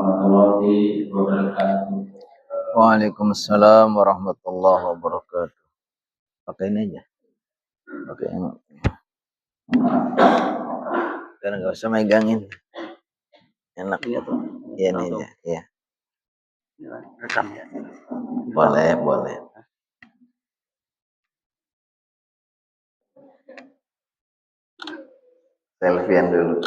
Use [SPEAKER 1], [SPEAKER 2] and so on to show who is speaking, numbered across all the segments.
[SPEAKER 1] warahmatullahi wabarakatuh.
[SPEAKER 2] Waalaikumsalam warahmatullahi wabarakatuh. Pakai ini aja. Pakai ini. Karena nggak usah megangin. Enak gitu. Iya ini aja. Iya.
[SPEAKER 1] Rekam ya.
[SPEAKER 2] Boleh. Selfie dulu.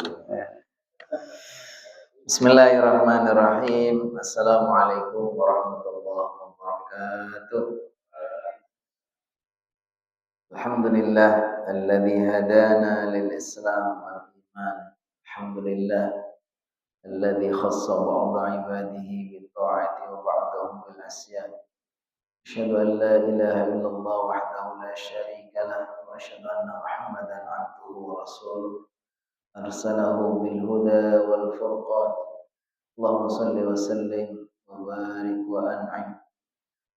[SPEAKER 2] Bismillahirrahmanirrahim. Assalamualaikum warahmatullahi wabarakatuh. Alhamdulillah alladzi hadana lil Islam wal iman. Alhamdulillah alladzi khassa ba'd ibadihi bit ta'ati wa ba'dahum bil asyan. Asyhadu an la ilaha illallah wahdahu la syarika lah wa asyhadu anna Muhammadan 'abduhu wa rasuluh. Arsalahu bil huda wal furqan. Allahumma shalli wa sallim wa barik wa an'im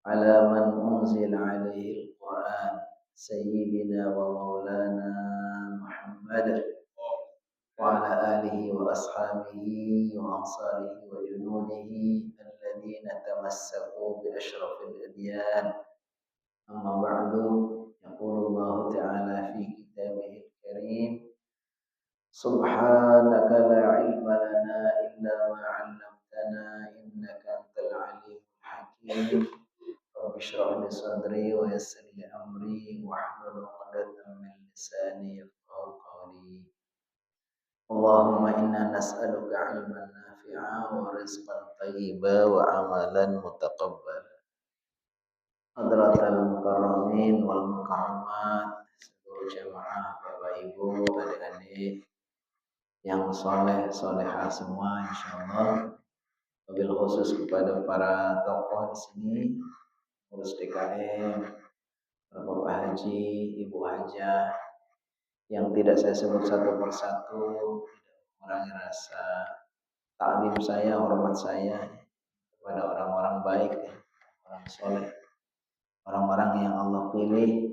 [SPEAKER 2] ala man unzila alaihi al-Qur'an sayyidina wa maulana Muhammad wa ala alihi wa ashabihi wa ansarihi wa junudihi alladhina tamassaku bi ashrafil adyan. Amma ba'du, yaqulu Allah ta'ala fi kitabihil karim, subhanaka la ilma lana illa ma 'allamtana innaka antal alimul hakim. Rabbi shrah li sadri wa yassir li amri wahlul 'uqdatam min lisani yafqahu qawli. Allahumma inna nas'aluka 'ilman nafi'a wa rizqan thayyiban wa amalan mutaqabbala. Hadratal mukarramin wal mukarramat, seluruh jamaah Bapak Ibu, adik-adik yang soleh solehah semua insyaallah. Wabil khusus kepada para tokoh di sini, urus DKM, Bapak Haji, Ibu Hajah, yang tidak saya sebut satu persatu, tidak mengurangi rasa taklim saya, hormat saya kepada orang-orang baik, orang soleh, orang-orang yang Allah pilih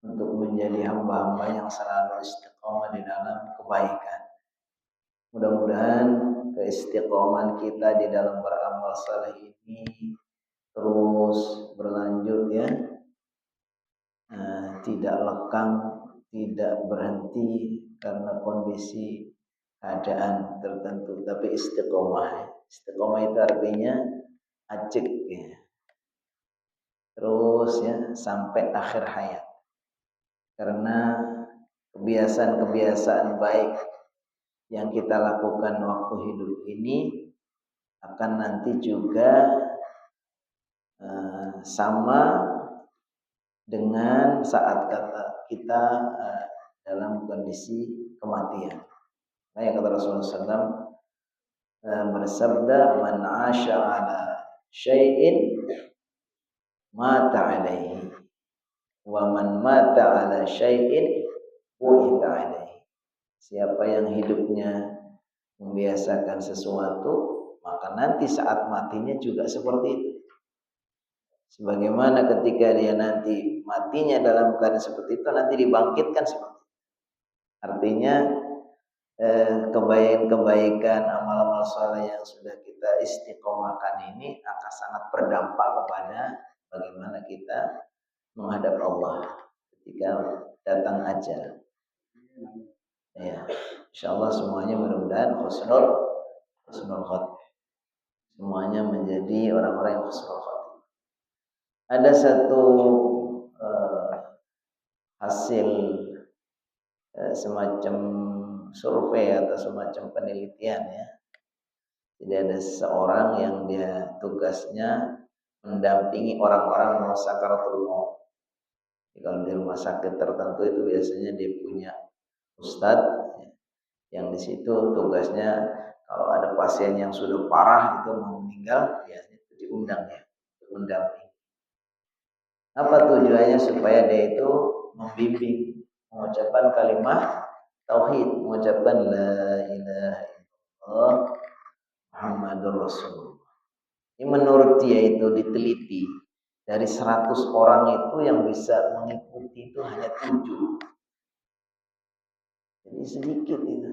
[SPEAKER 2] untuk menjadi hamba-hamba yang selalu istiqomah di dalam kebaikan. Mudah-mudahan keistiqomahan kita di dalam beramal saleh ini terus berlanjut ya, tidak lekang, tidak berhenti karena kondisi keadaan tertentu, tapi istiqomah. Istiqomah itu artinya ajek ya, terus ya sampai akhir hayat. Karena kebiasaan-kebiasaan baik yang kita lakukan waktu hidup ini akan nanti juga sama dengan saat kita dalam kondisi kematian. Nah, yang kata Rasulullah SAW bersabda, man 'asha 'ala syai'in mata 'alaihi wa man mata 'ala syai'in wu'ita 'alaihi. Siapa yang hidupnya membiasakan sesuatu, maka nanti saat matinya juga seperti itu. Sebagaimana ketika dia nanti matinya dalam keadaan seperti itu, nanti dibangkitkan seperti itu. Artinya kebaikan amal-amal saleh yang sudah kita istiqomahkan ini akan sangat berdampak kepada bagaimana kita menghadap Allah ketika datang ajal. Ya, insyaallah semuanya mudah-mudahan husnul khotimah. Semuanya menjadi orang-orang yang husnul khotimah. Ada satu hasil semacam survei atau semacam penelitian ya. Jadi ada seorang yang dia tugasnya mendampingi orang-orang mau sakaratul maut. Kalau di rumah sakit tertentu itu biasanya dia punya ustadz yang di situ tugasnya kalau ada pasien yang sudah parah itu mau meninggal, biasanya itu diundang ya untuk mendampingi. Apa tujuannya? Supaya dia itu membimbing mengucapkan kalimat tauhid, mengucapkan la ilaha illallah Muhammadur Rasulullah. Ini menurut dia itu diteliti dari 100 orang itu yang bisa mengikuti itu hanya 7. Jadi sedikit itu.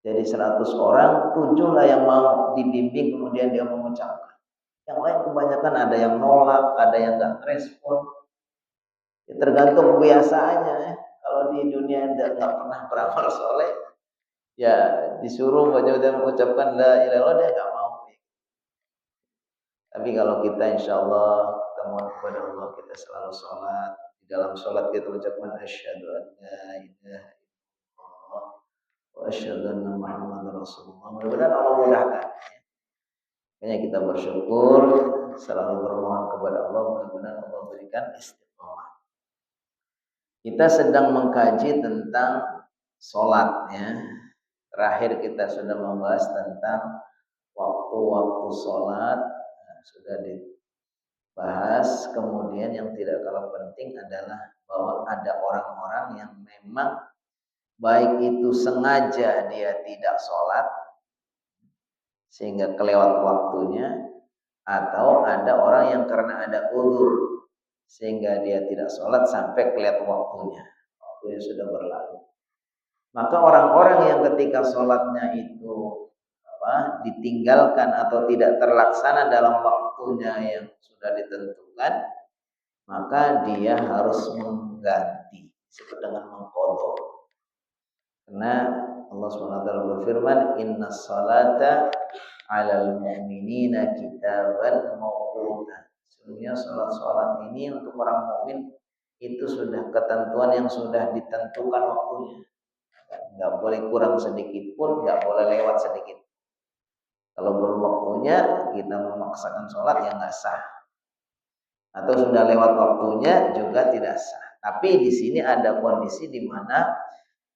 [SPEAKER 2] Jadi 100 orang, 7 lah yang mau dibimbing kemudian dia mengucapkan. Yang lain kebanyakan ada yang nolak, ada yang nggak respon. Ya, tergantung kebiasaannya ya. Kalau di dunia nggak pernah beramal soleh, ya disuruh mengucapkan la ilaha illallah dia nggak mau. Tapi kalau kita insya Allah temuan kepada Allah, kita selalu sholat. Di dalam sholat kita ucapkan asyhadu an la ilaha illallah wa asyhadu anna Muhammadar Rasulullah. Mudah-mudahan Allah mudahkan. Makanya kita bersyukur, selalu bermohon kepada Allah, mudah-mudahan Allah berikan istiqomah. Kita sedang mengkaji tentang sholat ya. Terakhir kita sudah membahas tentang waktu-waktu sholat, sudah dibahas. Kemudian yang tidak kalah penting adalah bahwa ada orang-orang yang memang baik itu sengaja dia tidak sholat sehingga kelewat waktunya, atau ada orang yang karena ada uzur sehingga dia tidak sholat sampai kelewat waktunya sudah berlalu. Maka orang-orang yang ketika sholatnya itu ditinggalkan atau tidak terlaksana dalam waktunya yang sudah ditentukan, maka dia harus mengganti, disebut dengan mengqadha. Karena Allah SWT berfirman, inna salata 'alal mu'minina kitaban mawquta. Sebenarnya salat ini untuk orang mukmin itu sudah ketentuan yang sudah ditentukan waktunya. Nggak boleh kurang sedikit pun, nggak boleh lewat sedikit. Kalau belum waktunya kita memaksakan sholat yang nggak sah, atau sudah lewat waktunya juga tidak sah. Tapi di sini ada kondisi di mana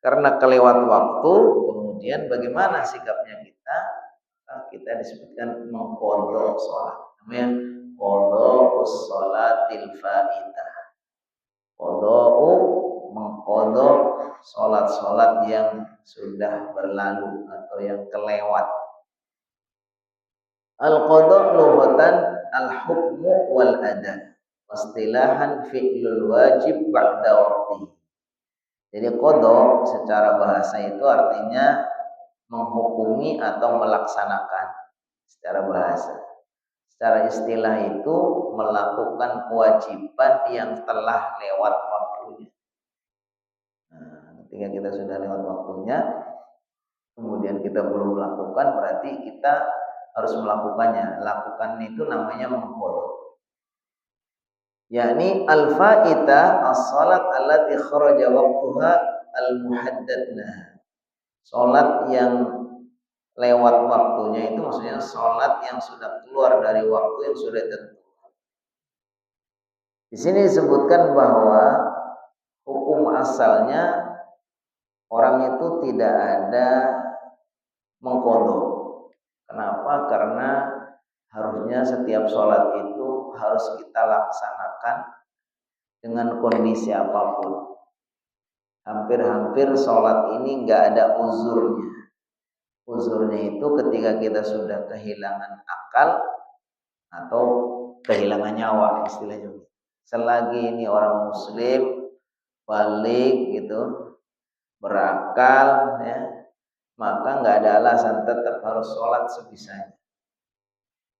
[SPEAKER 2] karena kelewat waktu, kemudian bagaimana sikapnya kita? Kita disebutkan mengqadha sholat. Namanya qadha'us sholatil faitah. Qadha'u mengqadha sholat-sholat yang sudah berlalu atau yang kelewat. Al-qadha' lughatan al-hukmu wal ada. Istilahan fi'lul wajib ba'da waqti. Jadi qadha secara bahasa itu artinya menghukumi atau melaksanakan secara bahasa. Secara istilah itu melakukan kewajiban yang telah lewat waktunya. Nah, ketika kita sudah lewat waktunya, kemudian kita belum melakukan, berarti kita harus melakukannya. Lakukan itu namanya mengqadha. Yakni al-faita as-salat allati kharaja waqtuha al-muhaddadna. Salat yang lewat waktunya itu maksudnya salat yang sudah keluar dari waktu yang sudah ditentukan. Di sini disebutkan bahwa hukum asalnya orang itu tidak ada mengqadha. Kenapa? Karena harusnya setiap sholat itu harus kita laksanakan dengan kondisi apapun. Hampir-hampir sholat ini nggak ada uzurnya. Uzurnya itu ketika kita sudah kehilangan akal atau kehilangan nyawa istilahnya. Selagi ini orang muslim balik gitu, berakal ya, maka nggak ada alasan, tetap harus sholat sebisanya.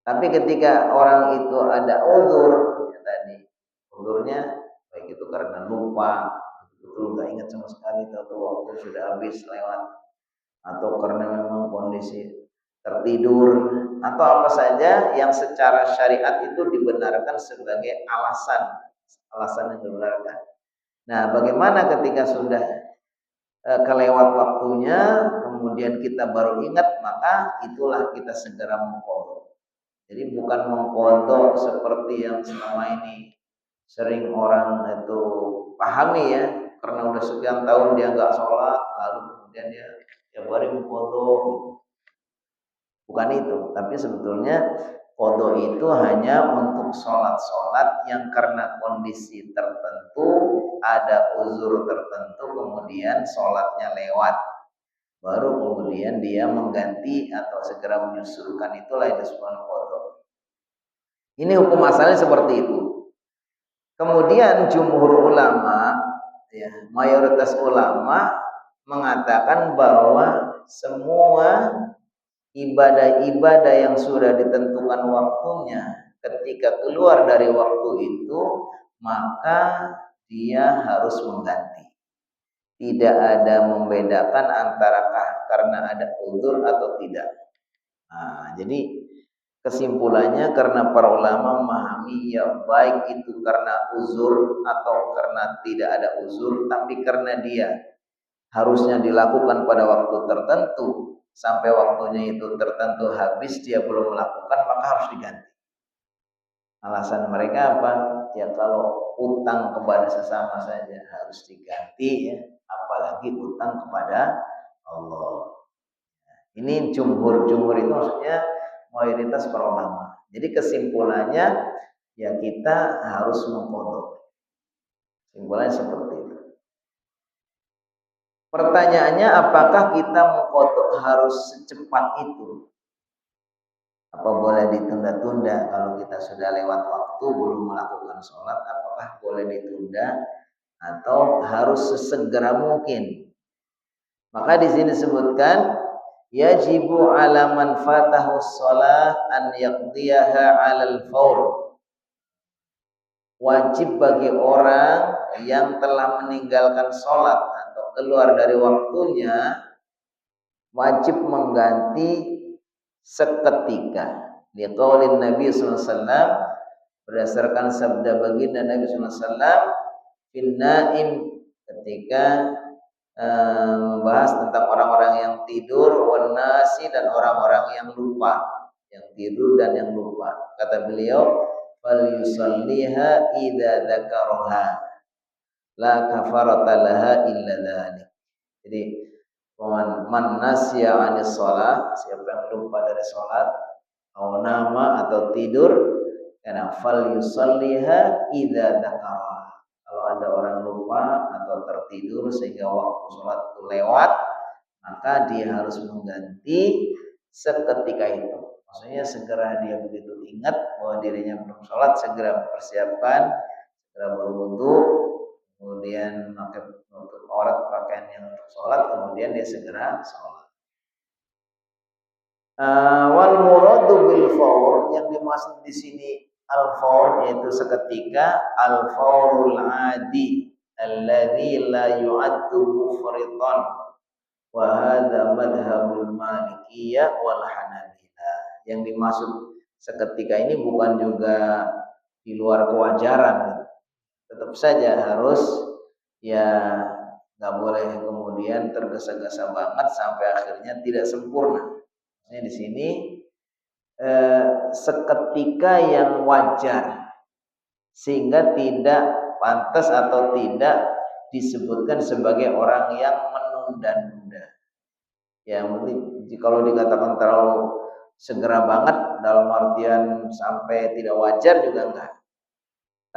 [SPEAKER 2] Tapi ketika orang itu ada uzur, ya tadi uzurnya baik itu karena lupa, betul nggak ingat sama sekali, atau waktu sudah habis lewat, atau karena memang kondisi tertidur, atau apa saja yang secara syariat itu dibenarkan sebagai alasan yang dibenarkan. Nah, bagaimana ketika sudah kelewat waktunya, kemudian kita baru ingat, maka itulah kita segera mengqadha. Jadi bukan mengqadha seperti yang selama ini sering orang itu pahami ya, karena udah sekian tahun dia nggak sholat, lalu kemudian dia tiap hari mengqadha gitu. Bukan itu, tapi sebetulnya qadha itu hanya untuk sholat-sholat yang karena kondisi tertentu, ada uzur tertentu, kemudian sholatnya lewat, baru kemudian dia mengganti atau segera menyusulkan, itulah yang disebut qadha. Ini hukum asalnya seperti itu. Kemudian jumhur ulama, ya, mayoritas ulama mengatakan bahwa semua ibadah-ibadah yang sudah ditentukan waktunya ketika keluar dari waktu itu, maka dia harus mengganti. Tidak ada membedakan antarakah karena ada uzur atau tidak. Nah, jadi kesimpulannya karena para ulama memahami ya baik itu karena uzur atau karena tidak ada uzur, tapi karena dia harusnya dilakukan pada waktu tertentu, sampai waktunya itu tertentu habis dia belum melakukan, maka harus diganti. Alasan mereka apa? Ya kalau utang kepada sesama saja harus diganti ya, apalagi utang kepada Allah. Ini jumhur itu maksudnya mayoritas para ulama. Jadi kesimpulannya ya kita harus mengqadha. Kesimpulannya seperti itu. Pertanyaannya, apakah kita mengqadha harus secepat itu? Apa boleh ditunda-tunda kalau kita sudah lewat waktu belum melakukan sholat? Apakah boleh ditunda atau harus sesegera mungkin? Maka di sini disebutkan yajibu ala man fatahu shalah an yaqdiyaha 'alal faur. Wajib bagi orang yang telah meninggalkan sholat atau keluar dari waktunya, wajib mengganti seketika. Liqaulin Nabi sallallahu alaihi wasallam, berdasarkan sabda baginda Nabi sallallahu alaihi wasallam, fin naim, ketika membahas tentang orang-orang yang tidur, wan nasi, dan orang-orang yang lupa, yang tidur dan yang lupa. Kata beliau, fal yusalliha idza dzakaraha la kafarata laha illa dzalik. Jadi man nasya 'anis shalah, siapa yang lupa dari salat, atau nama atau tidur, karena fal yusalliha idza dzakaraha. Kalau ada orang lupa atau tertidur sehingga waktu sholat itu lewat, maka dia harus mengganti seketika itu. Maksudnya segera dia begitu ingat bahwa dirinya belum sholat, segera persiapkan, segera berwudu, kemudian pakai untuk aurat pakaian yang untuk sholat, kemudian dia segera sholat. Wal muradu bil faur, yang dimaksud di sini al-faur yaitu seketika, al-faurul adi alladzi la yu'addu mufridan, wa hadza madhhabul malikiyah wal hanabilah. Yang dimaksud seketika ini bukan juga di luar kewajaran, tetap saja harus ya nggak boleh kemudian tergesa-gesa banget sampai akhirnya tidak sempurna. Maksudnya di sini seketika yang wajar, sehingga tidak pantas atau tidak disebutkan sebagai orang yang menunda-nunda. Ya mungkin kalau dikatakan terlalu segera banget dalam artian sampai tidak wajar juga enggak.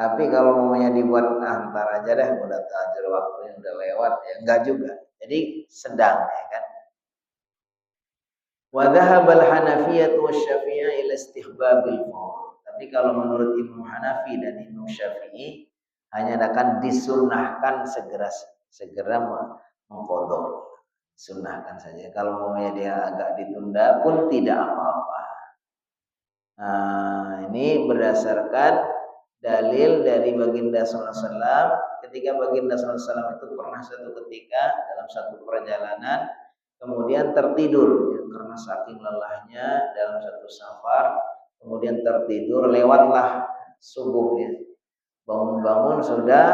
[SPEAKER 2] Tapi kalau namanya dibuat antar aja deh, udah tajur waktunya udah lewat, ya enggak juga. Jadi sedang, ya kan. Wa dhahabal Hanafiyyah wa Syafi'iyah ila istihbabil faur. Tapi kalau menurut Imam Hanafi dan Imam Syafi'i, hanya akan disunahkan segera mengqadha. Sunahkan saja. Kalau mau dia agak ditunda pun tidak apa-apa. Nah, ini berdasarkan dalil dari baginda sallallahu alaihi wasallam. Ketika baginda sallallahu alaihi wasallam itu pernah suatu ketika dalam satu perjalanan kemudian tertidur ya, karena saking lelahnya dalam satu safar, kemudian tertidur, lewatlah subuh ya. Bangun-bangun sudah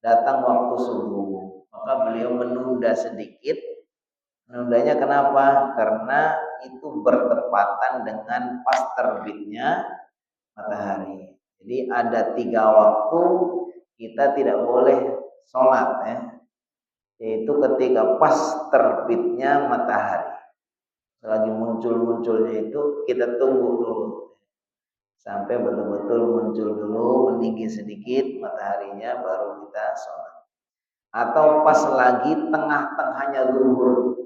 [SPEAKER 2] datang waktu subuh, maka beliau menunda sedikit. Menundanya kenapa? Karena itu bertepatan dengan pas terbitnya matahari. Jadi ada 3 waktu kita tidak boleh sholat ya, yaitu ketika pas terbitnya matahari. Selagi muncul-munculnya itu kita tunggu dulu sampai betul-betul muncul dulu, meninggi sedikit mataharinya, baru kita sholat. Atau pas lagi tengah-tengahnya zuhur,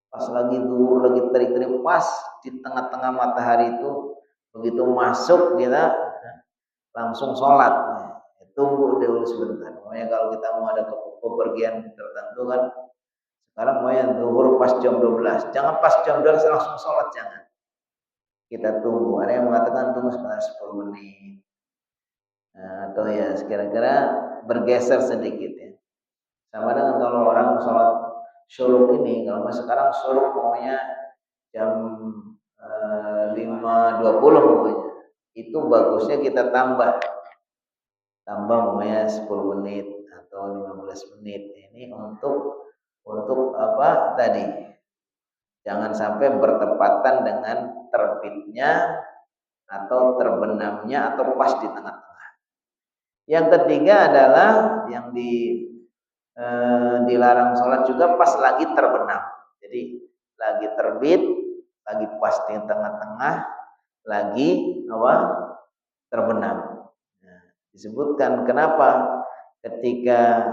[SPEAKER 2] pas lagi zuhur, lagi terik-terik, pas di tengah-tengah matahari itu begitu masuk kita langsung sholat. Tunggu dulu sebentar. Makanya kalau kita mau ada kepergian tertentu kan Sekarang mau yang zuhur pas jam 12. Jangan pas jam 12 langsung sholat, jangan. Kita tunggu. Ada yang mengatakan tunggu sekitar 10 menit. Nah, atau ya kira-kira bergeser sedikit ya. Sama dengan kalau orang sholat syuruk ini, kalau sekarang syuruk pokoknya jam 5.20 pokoknya. Itu bagusnya kita tambah pokoknya 10 menit atau 15 menit. Ini untuk apa tadi? Jangan sampai bertepatan dengan terbitnya atau terbenamnya atau pas di tengah-tengah. Yang ketiga adalah yang dilarang sholat juga pas lagi terbenam. Jadi lagi terbit, lagi pas di tengah-tengah, lagi apa? Terbenam. Nah, disebutkan kenapa ketika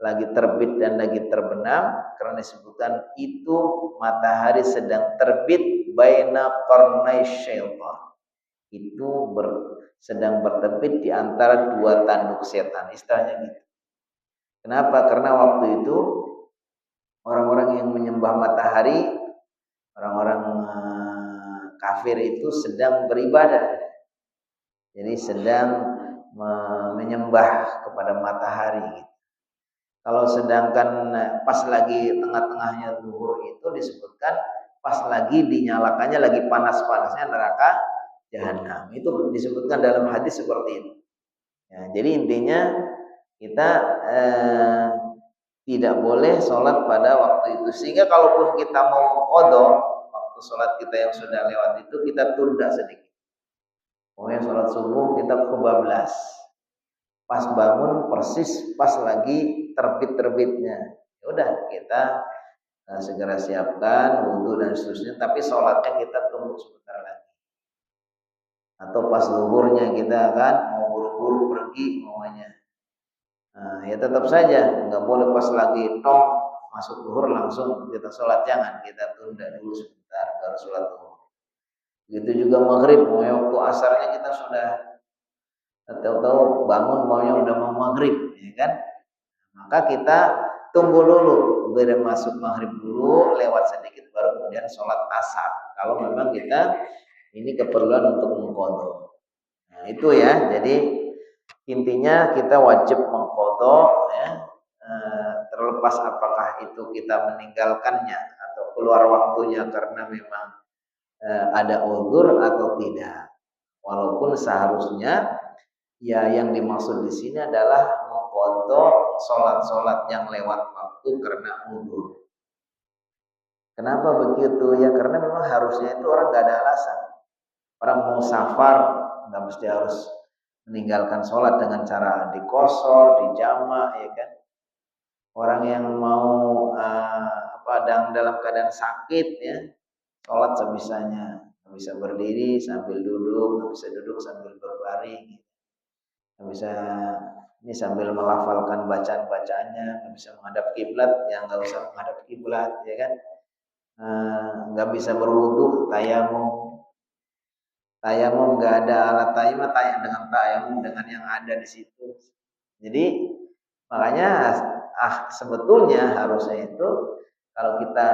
[SPEAKER 2] lagi terbit dan lagi terbenam, karena disebutkan itu matahari sedang terbit baina qarnai syaitan. Itu sedang berterbit di antara dua tanduk setan, istilahnya gitu. Kenapa? Karena waktu itu orang-orang yang menyembah matahari, orang-orang kafir itu sedang beribadah. Jadi sedang menyembah kepada matahari. Kalau sedangkan pas lagi tengah-tengahnya zuhur itu disebutkan pas lagi dinyalakannya lagi panas-panasnya neraka jahanam. Itu disebutkan dalam hadis seperti itu. Ya, jadi intinya kita tidak boleh sholat pada waktu itu. Sehingga kalaupun kita mau qadha waktu sholat kita yang sudah lewat itu kita tunda sedikit. Pokoknya sholat subuh kita kebablas. Pas bangun persis pas lagi terbit-terbitnya. Ya udah kita segera siapkan wudhu dan seterusnya, tapi sholatnya kita tunggu sebentar lagi. Atau pas zuhurnya kita kan mau buru-buru pergi maunya. Nah, ya tetap saja nggak boleh pas lagi tong masuk zuhur langsung kita sholat, jangan, kita tunda dulu sebentar baru sholat zuhur. Begitu juga maghrib, mau waktu asarnya kita sudah tahu-tahu bangun maunya udah mau maghrib, ya kan? Maka kita tunggu dulu, biar masuk maghrib dulu, lewat sedikit baru kemudian sholat asar. Kalau memang kita ini keperluan untuk mengqadha. Nah, itu ya. Jadi intinya kita wajib mengqadha ya, terlepas apakah itu kita meninggalkannya atau keluar waktunya karena memang ada uzur atau tidak. Walaupun seharusnya ya yang dimaksud di sini adalah mengqadha sholat-sholat yang lewat waktu karena uzur. Kenapa begitu? Ya karena memang harusnya itu orang nggak ada alasan. Orang mau safar nggak mesti harus meninggalkan sholat dengan cara dikosor, dijamak, ya kan? Orang yang mau dalam keadaan sakit ya, sholat sebisanya, nggak bisa berdiri sambil duduk, nggak bisa duduk sambil berbaring, nggak bisa ini sambil melafalkan bacaan-bacaannya, nggak bisa menghadap kiblat, yang nggak usah menghadap kiblat, ya kan? Nggak bisa berwudu, tayamum nggak ada alat tayamum, tayamum dengan yang ada di situ. Jadi makanya sebetulnya harusnya itu kalau kita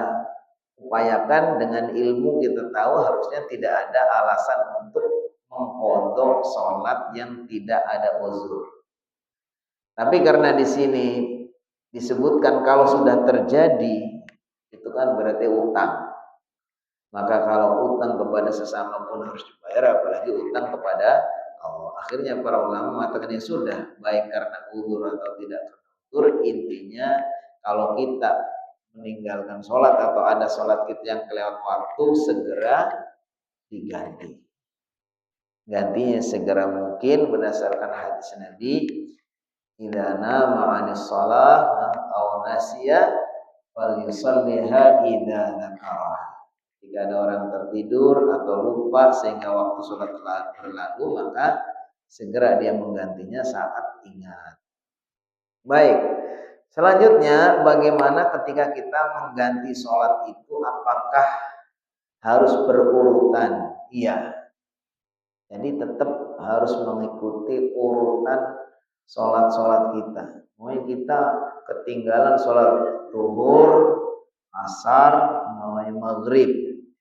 [SPEAKER 2] upayakan dengan ilmu kita tahu harusnya tidak ada alasan untuk mengqadha sholat yang tidak ada uzur. Tapi karena di sini disebutkan kalau sudah terjadi itu kan berarti utang. Maka kalau utang kepada sesama pun harus dibayar, apalagi utang kepada Allah. Akhirnya para ulama mengatakan ya sudah, baik karena uzur atau tidak karena uzur, intinya kalau kita meninggalkan sholat atau ada sholat kita yang kelewat waktu, segera diganti. Gantinya segera mungkin berdasarkan hadis Nabi, idza nama 'anis shalah aw nasiya falyusalliha idza dzakaraha. Jika ada orang tertidur atau lupa sehingga waktu sholat telah berlalu, maka segera dia menggantinya saat ingat. Baik, selanjutnya bagaimana ketika kita mengganti sholat itu, apakah harus berurutan? Iya. Jadi tetap harus mengikuti urutan sholat-sholat kita. Mungkin kita ketinggalan sholat zuhur, asar, maghrib.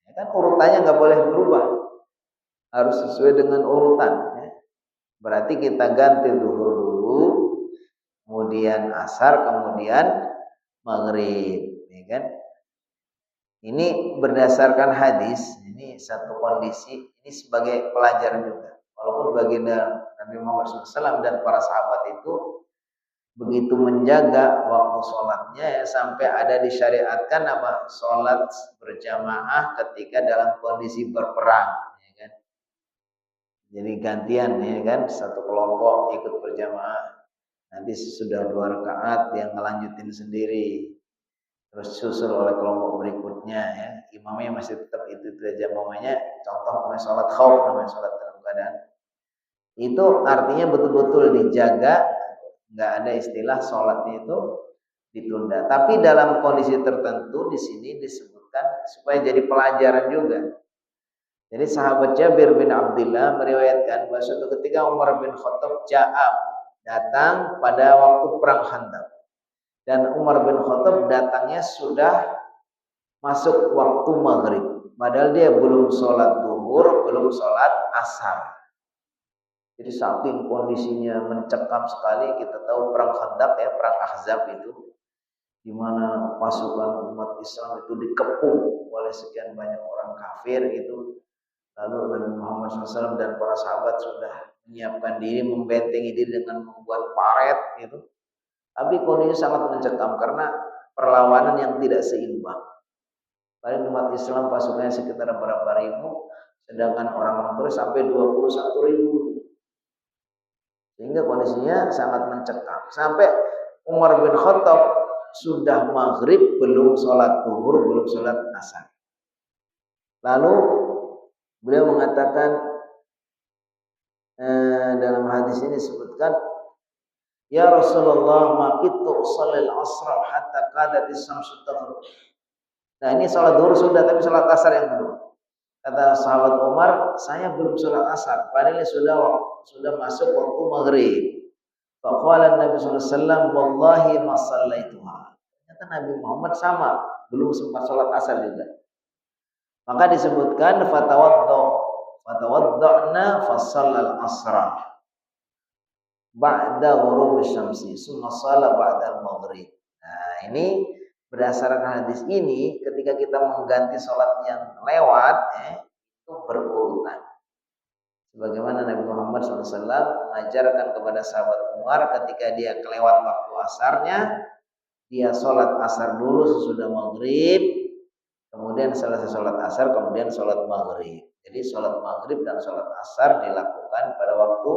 [SPEAKER 2] Ya kan urutannya nggak boleh berubah, harus sesuai dengan urutan. Ya. Berarti kita ganti zuhur dulu, kemudian asar, kemudian maghrib, ya kan? Ini berdasarkan hadis, ini satu kondisi, ini sebagai pelajaran juga. Walaupun baginda Nabi Muhammad SAW dan para sahabat itu begitu menjaga waktu sholatnya ya, sampai ada disyariatkan apa sholat berjamaah ketika dalam kondisi berperang, ya kan? Jadi gantian ya kan, satu kelompok ikut berjamaah, nanti sesudah 2 rakaat yang ngelanjutin sendiri. Terus susul oleh kelompok berikutnya ya, imamnya masih tetap itu saja, namanya contoh namanya sholat khauf, namanya sholat dalam keadaan itu artinya betul-betul dijaga, nggak ada istilah sholatnya itu ditunda. Tapi dalam kondisi tertentu di sini disebutkan supaya jadi pelajaran juga. Jadi sahabat Jabir bin Abdullah meriwayatkan bahwa suatu ketika Umar bin Khattab datang pada waktu perang Khandaq. Dan Umar bin Khattab datangnya sudah masuk waktu maghrib. Padahal dia belum sholat duhur, belum sholat asar. Jadi saking kondisinya mencekam sekali, kita tahu perang Khandaq ya, perang Ahzab itu, di mana pasukan umat Islam itu dikepung oleh sekian banyak orang kafir gitu. Lalu Nabi Muhammad SAW dan para sahabat sudah menyiapkan diri, membentengi diri dengan membuat paret gitu. Tapi kondisi sangat mencekam karena perlawanan yang tidak seimbang. Paling umat Islam pasukannya sekitar berapa ribu, sedangkan orang-orang Quraisy sampai 21.000. Sehingga kondisinya sangat mencekam. Sampai Umar bin Khattab sudah maghrib belum sholat zuhur, belum sholat asar. Lalu beliau mengatakan dalam hadis ini disebutkan, ya Rasulullah, makitu sholil asra hatta qadatis syamsu taghrib. Nah ini sholat zuhur sudah, tapi sholat asar yang belum. Kata sahabat Umar, saya belum sholat asar, padahal sudah masuk waktu maghrib. Faqala Nabi SAW, wallahi ma sallaituha. Ternyata Nabi Muhammad sama, belum sempat sholat asar juga. Maka disebutkan fatawadda'na fasallal asra ba'da ghurub syamsi summa shalla ba'da maghrib. Nah, ini berdasarkan hadis ini, ketika kita mengganti sholat yang lewat itu berurutan. Sebagaimana Nabi Muhammad SAW mengajarkan kepada sahabat Umar ketika dia kelewat waktu asarnya, dia sholat asar dulu sesudah maghrib, kemudian selesai sholat asar, kemudian sholat maghrib. Jadi sholat maghrib dan sholat asar dilakukan pada waktu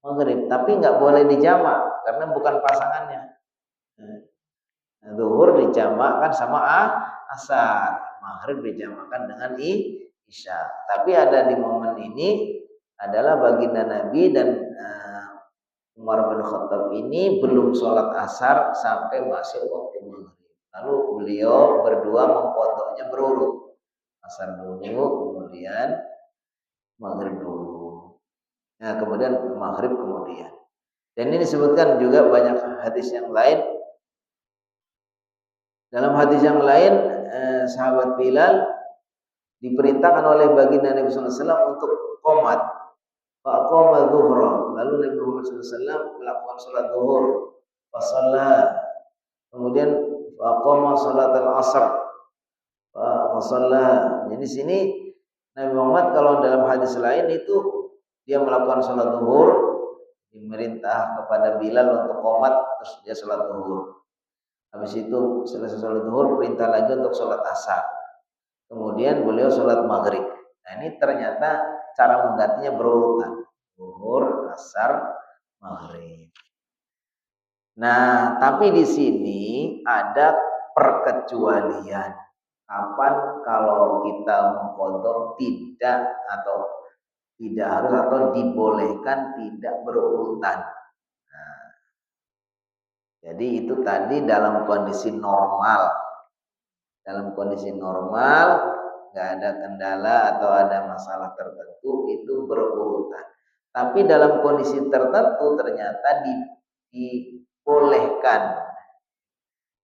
[SPEAKER 2] maghrib, tapi nggak boleh dijamak karena bukan pasangannya. Zuhur dijamakkan sama asar, maghrib dijamakkan dengan isya. Tapi ada di momen ini adalah baginda Nabi dan Umar bin Khattab ini belum sholat asar sampai masuk waktu maghrib. Lalu beliau berdua mempotongnya berurut, asar dulu, kemudian maghrib dulu. Nah, kemudian maghrib kemudian. Dan ini disebutkan juga banyak hadis yang lain. Dalam hadis yang lain, sahabat Bilal diperintahkan oleh baginda Nabi SAW untuk qomat. Faqama dhuhra. Lalu Nabi Muhammad SAW melakukan sholat zuhur. Fasalla. Kemudian faqama sholat al-asr. Fasalla. Jadi sini Nabi Muhammad kalau dalam hadis lain itu dia melakukan sholat zuhur, dimerintah kepada Bilal untuk qomat, terus dia sholat zuhur. Habis itu selesai sholat zuhur, perintah lagi untuk sholat asar. Kemudian beliau sholat maghrib. Nah ini ternyata cara menggantinya berurutan. Zuhur, asar, maghrib. Nah tapi di sini ada perkecualian. Kapan kalau kita mengqadha tidak atau tidak harus atau dibolehkan tidak berurutan. Nah, jadi itu tadi dalam kondisi normal. Dalam kondisi normal, nggak ada kendala atau ada masalah tertentu, itu berurutan. Tapi dalam kondisi tertentu ternyata dibolehkan.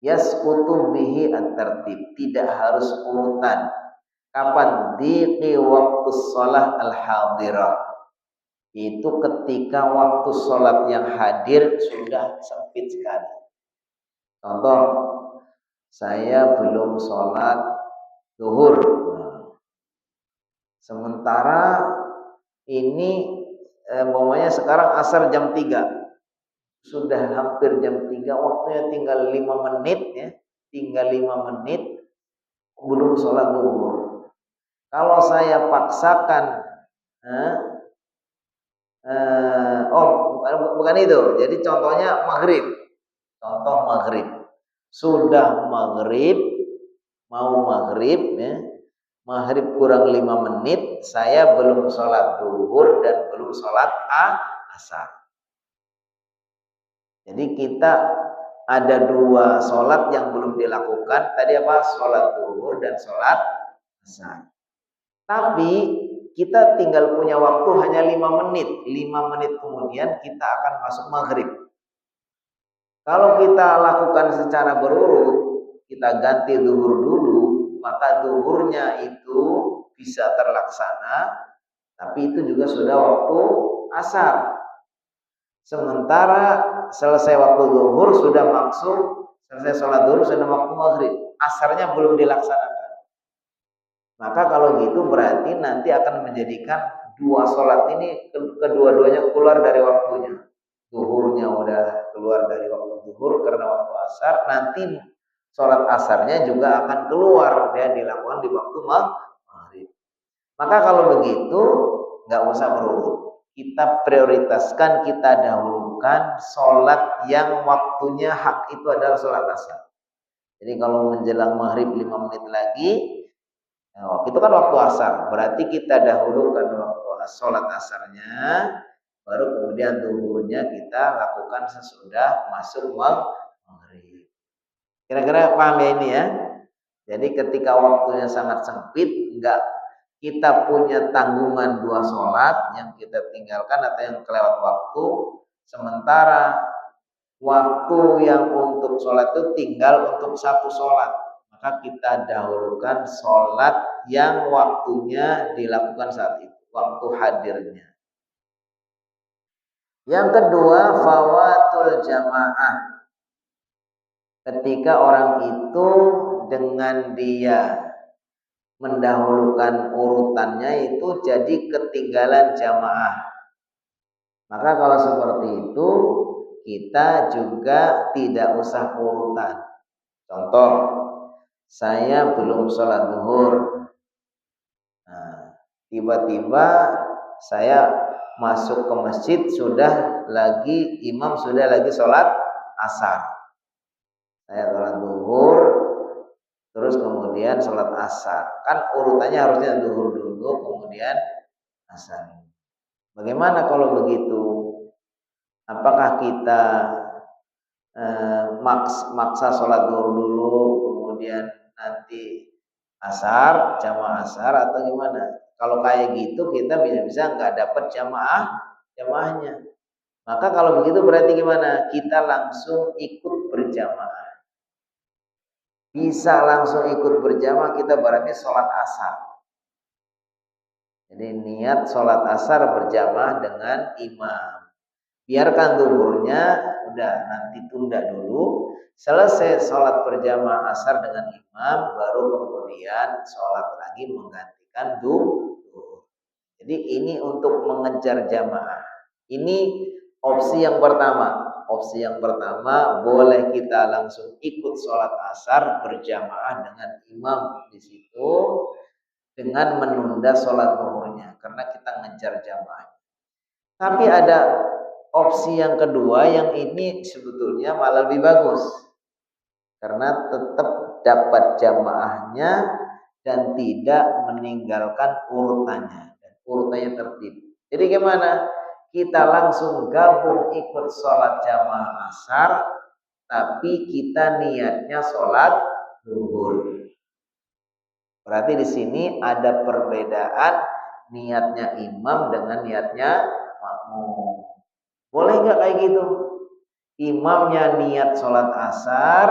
[SPEAKER 2] yasqutu bihi at-tartib, tidak harus urutan. Kapan? Diqi waktu sholat al-hadirah, itu ketika waktu sholat yang hadir sudah sempit sekali. Contoh, saya belum sholat zuhur, sementara ini umpamanya sekarang asar jam 3, sudah hampir jam 3, waktunya tinggal 5 menit ya, tinggal 5 menit belum sholat zuhur. Kalau saya paksakan, bukan itu. Jadi contohnya maghrib. Contoh maghrib. Sudah maghrib, mau maghrib ya. Maghrib kurang 5 menit, saya belum sholat zuhur dan belum sholat asar. Jadi kita ada 2 sholat yang belum dilakukan. Tadi apa? Sholat zuhur dan sholat asar. Tapi kita tinggal punya waktu hanya 5 menit. 5 menit kemudian kita akan masuk maghrib. Kalau kita lakukan secara berurut, kita ganti zuhur dulu, maka zuhurnya itu bisa terlaksana, tapi itu juga sudah waktu asar. Sementara selesai waktu zuhur sudah masuk, selesai sholat zuhur sudah waktu maghrib, asarnya belum dilaksanakan. Maka kalau gitu berarti nanti akan menjadikan 2 sholat ini kedua-duanya keluar dari waktunya. Zuhurnya udah keluar dari waktu zuhur karena waktu asar, nanti sholat asarnya juga akan keluar dan dilakukan di waktu maghrib. Maka kalau begitu nggak usah berurut. Kita prioritaskan, kita dahulukan sholat yang waktunya hak itu adalah sholat asar. Jadi kalau menjelang maghrib 5 menit lagi, itu kan waktu asar, berarti kita dahulukan waktu sholat asarnya, baru kemudian zuhurnya kita lakukan sesudah masuk maghrib. Kira-kira paham ya ini ya? Jadi ketika waktunya sangat sempit, enggak kita punya tanggungan 2 sholat yang kita tinggalkan atau yang kelewat waktu, sementara waktu yang untuk sholat itu tinggal untuk 1 sholat. Maka kita dahulukan sholat yang waktunya dilakukan saat itu, waktu hadirnya. Yang kedua, fawatul jamaah. Ketika orang itu dengan dia mendahulukan urutannya itu jadi ketinggalan jamaah. Maka kalau seperti itu kita juga tidak usah urutan. Contoh, saya belum sholat zuhur. Nah, tiba-tiba saya masuk ke masjid imam sudah lagi sholat asar. Saya sholat zuhur, terus kemudian sholat asar. Kan urutannya harusnya zuhur dulu, kemudian asar. Bagaimana kalau begitu? Apakah kita maksa sholat zuhur dulu, kemudian nanti asar, jamaah asar, atau gimana? Kalau kayak gitu kita bisa-bisa nggak dapat jamaahnya. Maka kalau begitu berarti gimana? Kita langsung ikut berjamaah. Bisa langsung ikut berjamaah, kita berarti sholat asar. Jadi niat sholat asar berjamaah dengan imam. Biarkan zuhurnya udah nanti tunda dulu. Selesai sholat berjamaah asar dengan imam, baru kemudian sholat lagi menggantikan zuhur. Jadi ini untuk mengejar jamaah. Ini opsi yang pertama. Opsi yang pertama, boleh kita langsung ikut sholat asar berjamaah dengan imam di situ dengan menunda sholat zuhurnya karena kita ngejar jamaah. Tapi ada opsi yang kedua yang ini sebetulnya malah lebih bagus karena tetap dapat jamaahnya dan tidak meninggalkan urutannya, dan urutannya tertib. Jadi gimana? Kita langsung gabung ikut sholat jamaah asar, tapi kita niatnya sholat zuhur. Berarti di sini ada perbedaan niatnya imam dengan niatnya makmum. Boleh nggak kayak gitu? Imamnya niat sholat asar,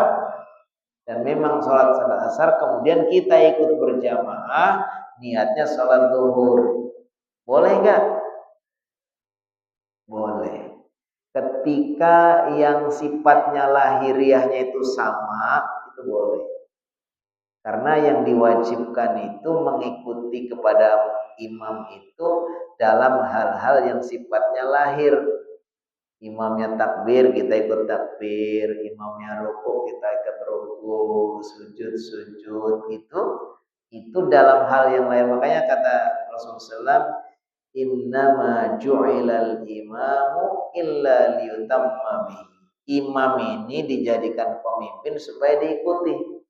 [SPEAKER 2] dan memang sholat asar kemudian kita ikut berjamaah niatnya sholat zuhur, boleh nggak? Boleh. Ketika yang sifatnya lahiriahnya itu sama, itu boleh. Karena yang diwajibkan itu mengikuti kepada imam itu dalam hal-hal yang sifatnya lahir. Imamnya takbir, kita ikut takbir. Imamnya ruku, kita ikut ruku. Sujud, itu dalam hal yang lain. Makanya kata Rasulullah SAW, innama ju'ilal imamu illa liyutamma bihi. Imam ini dijadikan pemimpin supaya diikuti.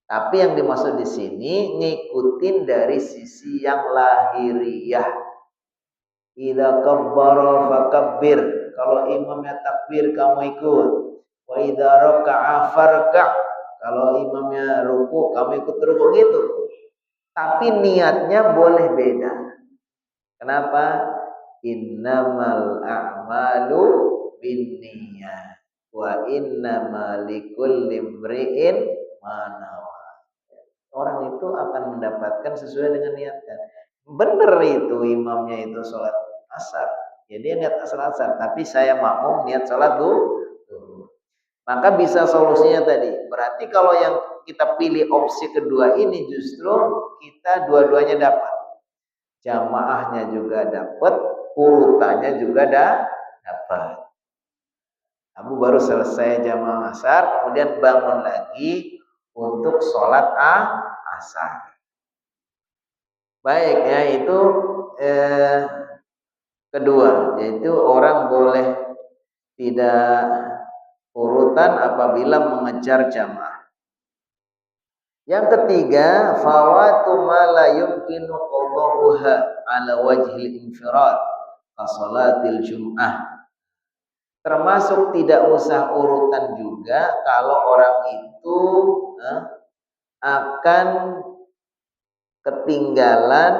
[SPEAKER 2] Tapi yang dimaksud di sini ngikutin dari sisi yang lahiriah. Idza kabbara fakabbir. Kalau imamnya takbir kamu ikut. Wa idza raka'a farka'. Kalau imamnya ruku kamu ikut ruku gitu. Tapi niatnya boleh beda. Kenapa? Innamal a'malu binniyat wa innamal likulli imri'in ma nawa. Orang itu akan mendapatkan sesuai dengan niatnya. Benar itu imamnya itu sholat asar. Ya dia niat asar, tapi saya makmum niat sholat zuhur. Maka bisa solusinya tadi. Berarti kalau yang kita pilih opsi kedua ini justru kita dua-duanya dapat. Jamaahnya juga dapat, urutannya juga dapat. Kamu baru selesai jamaah asar, kemudian bangun lagi untuk sholat asar. Baik ya, itu kedua, yaitu orang boleh tidak urutan apabila mengejar jamaah. Yang ketiga, fawatu ma la yumkinu qada'uha ala wajhil infirad ka salatil jum'ah. Termasuk tidak usah urutan juga kalau orang itu akan ketinggalan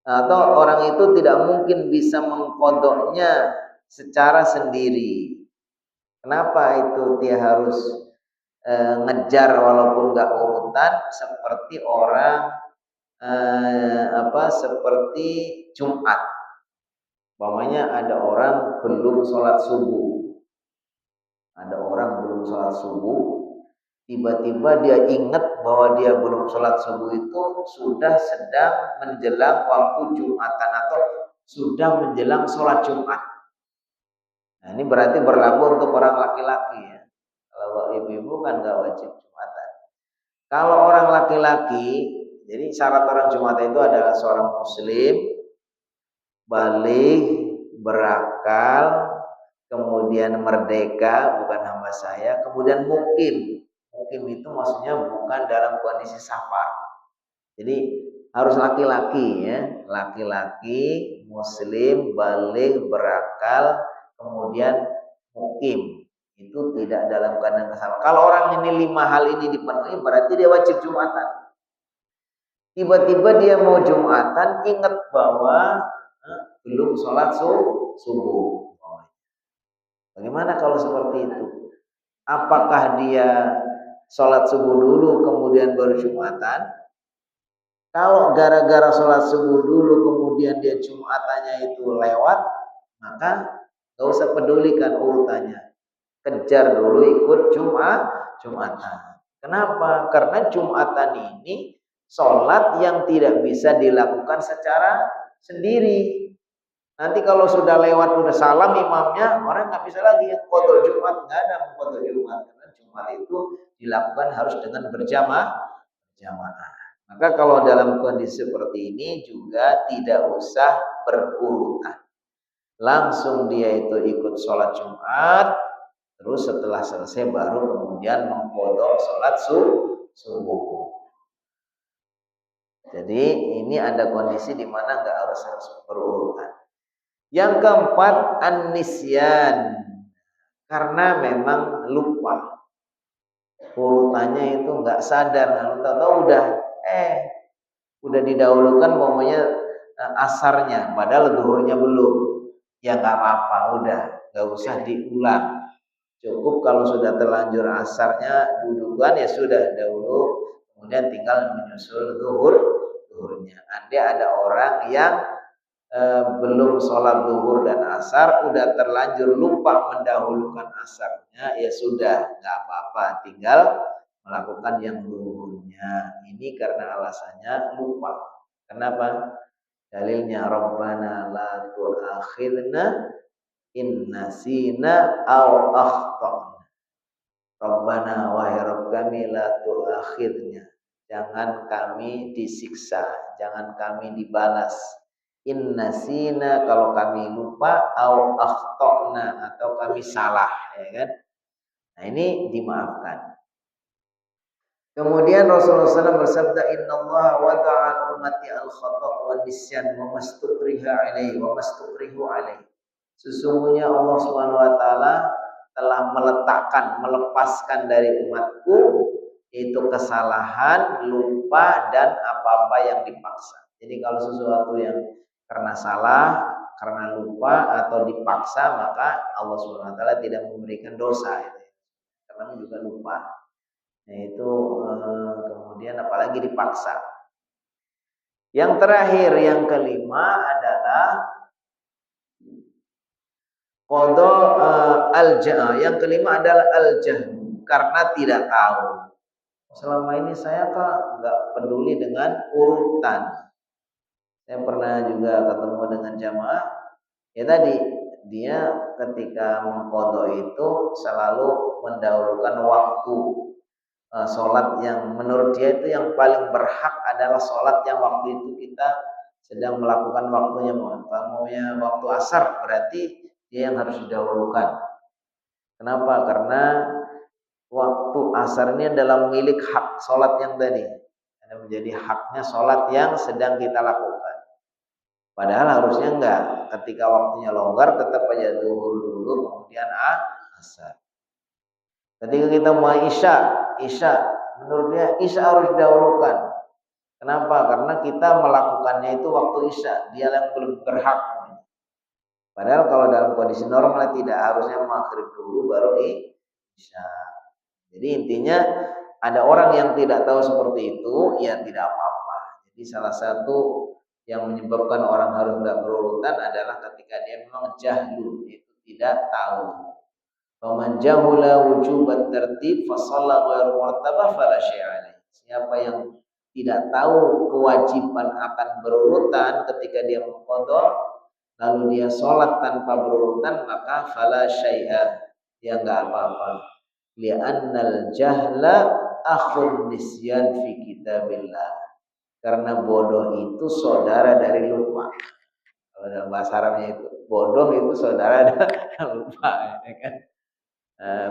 [SPEAKER 2] atau orang itu tidak mungkin bisa mengkodoknya secara sendiri. Kenapa itu dia harus ngejar walaupun nggak urutan, seperti orang seperti Jumat. Umpamanya ada orang belum sholat subuh. Tiba-tiba dia ingat bahwa dia belum sholat subuh itu sudah sedang menjelang waktu Jumatan atau sudah menjelang sholat Jumat. Nah, ini berarti berlaku untuk orang laki-laki ya. Kalau ibu-ibu kan nggak wajib Jumatan. Kalau orang laki-laki, jadi syarat orang Jumatan itu adalah seorang muslim, baligh, berakal, kemudian merdeka, bukan hamba saya, kemudian mukim. Mukim itu maksudnya bukan dalam kondisi safar. Jadi harus laki-laki ya, laki-laki, muslim, baligh, berakal, kemudian mukim, itu tidak dalam keadaan kesalahan. Kalau orang ini 5 hal ini dipenuhi, berarti dia wajib Jumatan. Tiba-tiba dia mau Jumatan, ingat bahwa belum sholat subuh. Bagaimana kalau seperti itu? Apakah dia sholat subuh dulu kemudian baru Jumatan? Kalau gara-gara sholat subuh dulu kemudian dia Jumatannya itu lewat, maka gak usah pedulikan urutannya. Kejar dulu ikut Jumatan. Kenapa? Karena Jumatan ini sholat yang tidak bisa dilakukan secara sendiri. Nanti kalau sudah lewat udah salam imamnya, orang nggak bisa lagi qadha Jumat, nggak ada qadha Jumat karena Jumat itu dilakukan harus dengan berjamaah. Maka kalau dalam kondisi seperti ini juga tidak usah berurutan. Langsung dia itu ikut sholat Jumat, terus setelah selesai baru kemudian mengqadha sholat subuh. Jadi ini ada kondisi di mana nggak harus berurutan. Yang keempat, an-nisyan, karena memang lupa. Urutannya itu nggak sadar, lalu tahu udah didahulukan pokoknya asarnya, padahal zuhurnya belum. Ya nggak apa-apa, udah nggak usah diulang. Cukup kalau sudah terlanjur asarnya duluan ya sudah dahulu, kemudian tinggal menyusul zuhurnya. Andai ada orang yang belum sholat zuhur dan asar, udah terlanjur lupa mendahulukan asarnya, ya sudah nggak apa-apa, tinggal melakukan yang zuhurnya. Ini karena alasannya lupa. Kenapa? Dalilnya Rabbana la tu'akhidna in nasina aw akhtana. Rabbana wahai Rabb kami la tu'akhidna. Jangan kami disiksa, jangan kami dibalas. In nasina kalau kami lupa, aw akhtana atau kami salah, ya kan? Nah, ini dimaafkan. Kemudian Rasulullah SAW bersabda, Inna Allah wada'al ummati al-khata' wal nisyan wa mastukriha alaihi wa mastukrihu alaihi. Sesungguhnya Allah Subhanahu wa taala telah meletakkan, melepaskan dari umatku itu kesalahan, lupa dan apa-apa yang dipaksa. Jadi kalau sesuatu yang karena salah, karena lupa atau dipaksa, maka Allah Subhanahu wa taala tidak memberikan dosa itu. Karena juga lupa. Yaitu kemudian apalagi dipaksa. Yang terakhir, yang kelima adalah qada al-jahl. Yang kelima adalah al-jahl, karena tidak tahu. Selama ini saya kok nggak peduli dengan urutan. Saya pernah juga ketemu dengan jamaah, ya tadi dia ketika mengqadha itu selalu mendahulukan waktu sholat yang menurut dia itu yang paling berhak adalah sholat yang waktu itu kita sedang melakukan waktunya. Maunya waktu asar berarti dia yang harus didahulukan. Kenapa? Karena waktu asar ini adalah milik hak sholat yang tadi. Ada menjadi haknya sholat yang sedang kita lakukan. Padahal harusnya enggak. Ketika waktunya longgar tetap aja zuhur dulu kemudian asar. Ketika kita mau Isya menurut dia Isya harus didahulukan. Kenapa? Karena kita melakukannya itu waktu Isya, dia yang belum berhak. Padahal kalau dalam kondisi normal tidak, harusnya maghrib dulu baru Isya. Jadi intinya ada orang yang tidak tahu seperti itu, ya tidak apa-apa. Jadi salah satu yang menyebabkan orang harus tidak berurutan adalah ketika dia memang jahlu, itu tidak tahu. Faman jahula wujubat tertib fa shalla ghairu martabah fala syai'a. Siapa yang tidak tahu kewajiban akan berurutan ketika dia mengqadha lalu dia sholat tanpa berurutan, maka fala syai'a, dia enggak apa-apa. Li'annal jahla akhun nisyan fi kitabillah. Karena bodoh itu saudara dari lupa. Kalau dalam bahasa Arabnya itu bodoh itu saudara dari lupa, ya kan?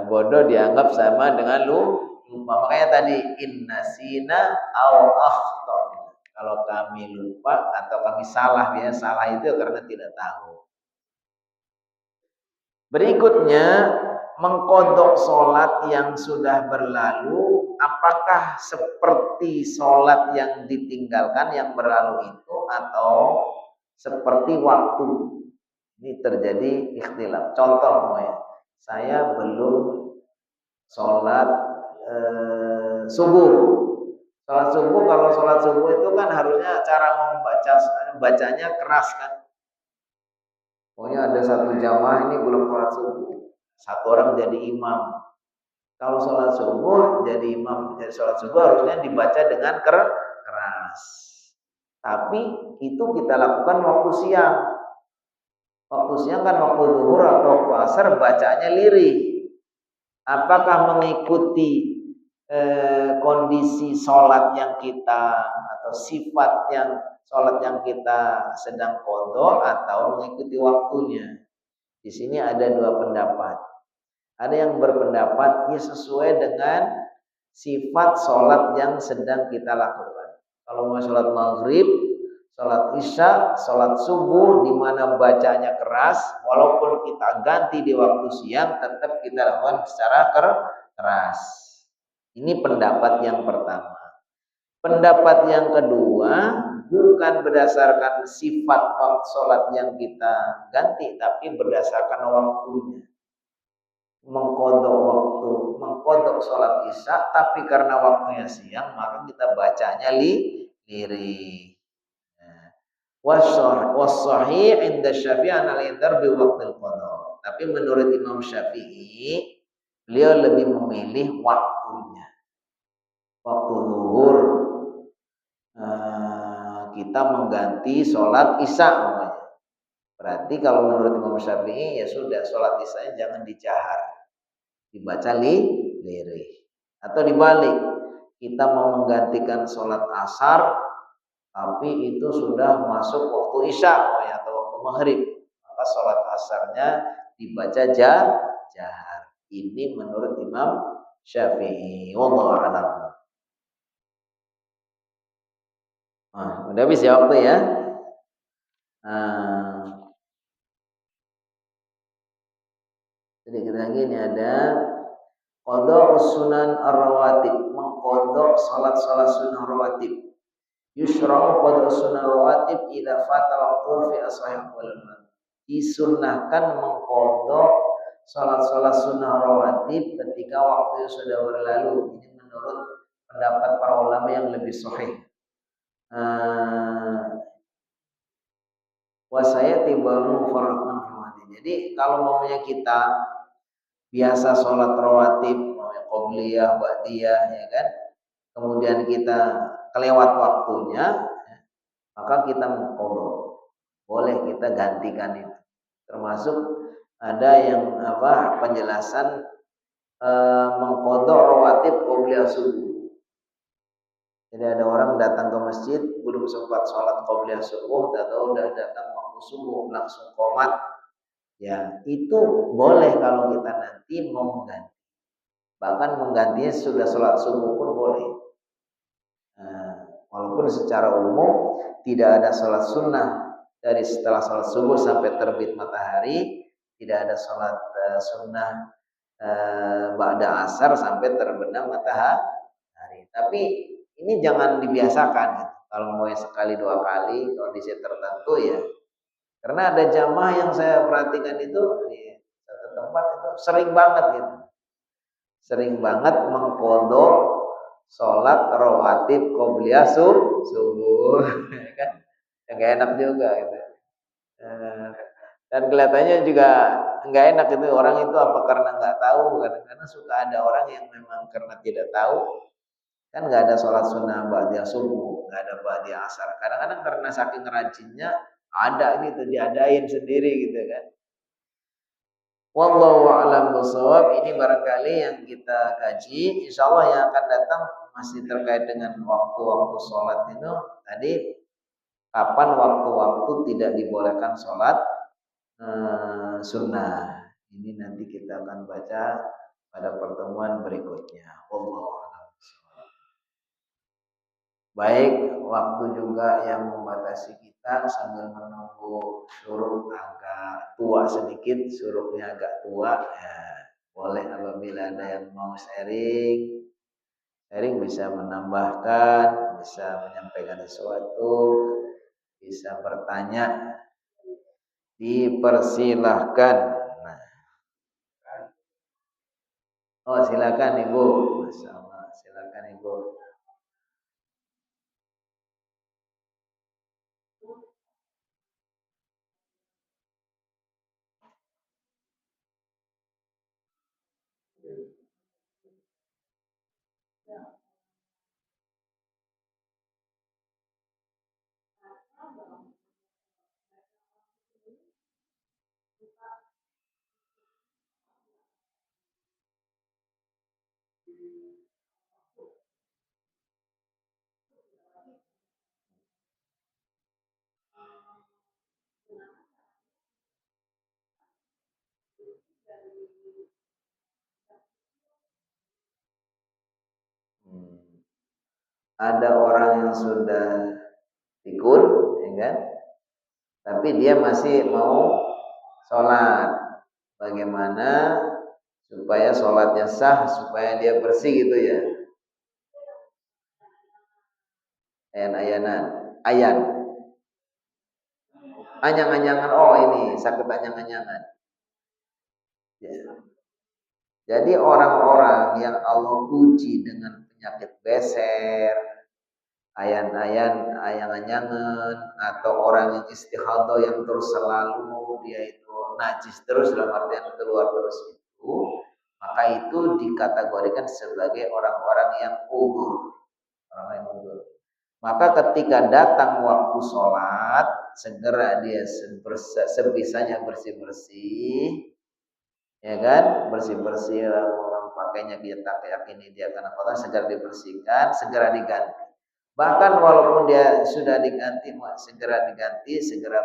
[SPEAKER 2] Bodoh dianggap sama dengan lupa. Makanya tadi innasina aw akhtana. Kalau kami lupa atau kami salah, ya salah itu karena tidak tahu. Berikutnya mengqadha salat yang sudah berlalu, apakah seperti salat yang ditinggalkan yang berlalu itu atau seperti waktu? Ini terjadi ikhtilaf. Contoh saya belum sholat subuh. Sholat subuh, kalau sholat subuh itu kan harusnya cara bacanya keras kan. Pokoknya ada satu jamaah ini belum sholat subuh, satu orang jadi imam. Kalau sholat subuh jadi imam, jadi sholat subuh harusnya dibaca dengan keras. Tapi itu kita lakukan waktu siang. Waktu siang kan waktu zuhur atau waktu asar bacanya lirih. Apakah mengikuti kondisi sholat yang kita atau sifat yang sholat yang kita sedang qadha atau mengikuti waktunya? Di sini ada dua pendapat. Ada yang berpendapat ya sesuai dengan sifat sholat yang sedang kita lakukan. Kalau mau sholat maghrib, sholat isya, sholat subuh di mana bacanya keras, walaupun kita ganti di waktu siang tetap kita lakukan secara keras. Ini pendapat yang pertama. Pendapat yang kedua, bukan berdasarkan sifat sholat yang kita ganti, tapi berdasarkan waktunya. mengkodok sholat isya, tapi karena waktunya siang maka kita bacanya lirih. Wassahih inda Syafi'i al-idhar bi waqtil qada. Tapi menurut Imam Syafi'i, beliau lebih memilih waktunya. Waktu zuhur kita mengganti sholat isya namanya. Berarti kalau menurut Imam Syafi'i ya sudah, sholat isya jangan dicahar, dibaca lirih. Atau dibalik, kita mau menggantikan sholat asar tapi itu sudah masuk waktu isya atau waktu maghrib, maka sholat asarnya dibaca jahar. Ini menurut Imam Syafi'i. Wallahu a'lam. Udah habis ya waktu ya. Sedikit lagi ini ada qada sunan ar-rawatib, mengqada salat-salat sunnah rawatib. Yusra'u qada sunnah rawatib idza fata waqtu fi ashahih ulama. Disunnahkan mengqada salat-salat sunnah rawatib ketika waktu sudah berlalu. Ini menurut pendapat para ulama yang lebih sahih. Wasaya tibamu farqan famati. Jadi kalau maunya kita biasa sholat rawatib, qobliyah, ba'diyah, ya kan, kemudian kita kelewat waktunya, maka kita mengqadha. Boleh kita gantikan itu. Termasuk ada yang penjelasan mengqadha rawatib qobliyah subuh. Jadi ada orang datang ke masjid belum sempat sholat qobliyah subuh, atau udah datang waktu subuh langsung qomat. Ya, itu boleh kalau kita nanti mau mengganti. Bahkan menggantinya sudah sholat subuh pun boleh. Walaupun secara umum tidak ada sholat sunnah dari setelah sholat subuh sampai terbit matahari, tidak ada sholat sunnah ba'da asar sampai terbenam matahari. Tapi ini jangan dibiasakan gitu. Kalau mau sekali dua kali kondisi tertentu ya. Karena ada jamaah yang saya perhatikan itu di satu tempat itu sering banget gitu. Sering banget mengqadha sholat rawatib qobliyah subuh. Kan enggak enak juga gitu. Dan kelihatannya juga enggak enak itu, orang itu apa karena enggak tahu, karena suka ada orang yang memang karena tidak tahu. Kan nggak ada sholat sunnah ba'diyah subuh, nggak ada ba'diyah asar. Kadang-kadang karena saking rajinnya ada gitu, diadain sendiri gitu kan. Wallahu a'lam bishawab. Ini barangkali yang kita kaji. Insyaallah yang akan datang masih terkait dengan waktu-waktu sholat itu. Tadi kapan waktu-waktu tidak dibolehkan sholat sunnah. Ini nanti kita akan baca pada pertemuan berikutnya. Wallahu a'lam. Baik, waktu juga yang membatasi kita sambil menunggu syuruk agak tua sedikit, syuruknya agak tua, ya boleh apabila ada yang mau sharing bisa menambahkan, bisa menyampaikan sesuatu, bisa bertanya, dipersilahkan. Nah. Oh silakan Ibu, Masya Allah, silakan Ibu. Ada orang yang sudah ikut, ya kan? Tapi dia masih mau sholat. Bagaimana supaya sholatnya sah, supaya dia bersih gitu ya? Ayan-ayanan, ayan. Anyang-anyangan, oh ini sakit anyang-anyangan. Ya. Jadi orang-orang yang Allah uji dengan penyakit beser, ayang-ayangan, atau orang yang istihadah yang terus selalu dia itu najis terus dalam artian keluar terus itu, maka itu dikategorikan sebagai orang-orang yang ugur. Orang yang ugur. Maka ketika datang waktu sholat, segera dia sebisanya bersih-bersih, ya kan, bersih-bersih, pakainya dia tak yakini dia karena kotor, segera dibersihkan, segera diganti. Bahkan walaupun dia sudah diganti, segera diganti, segera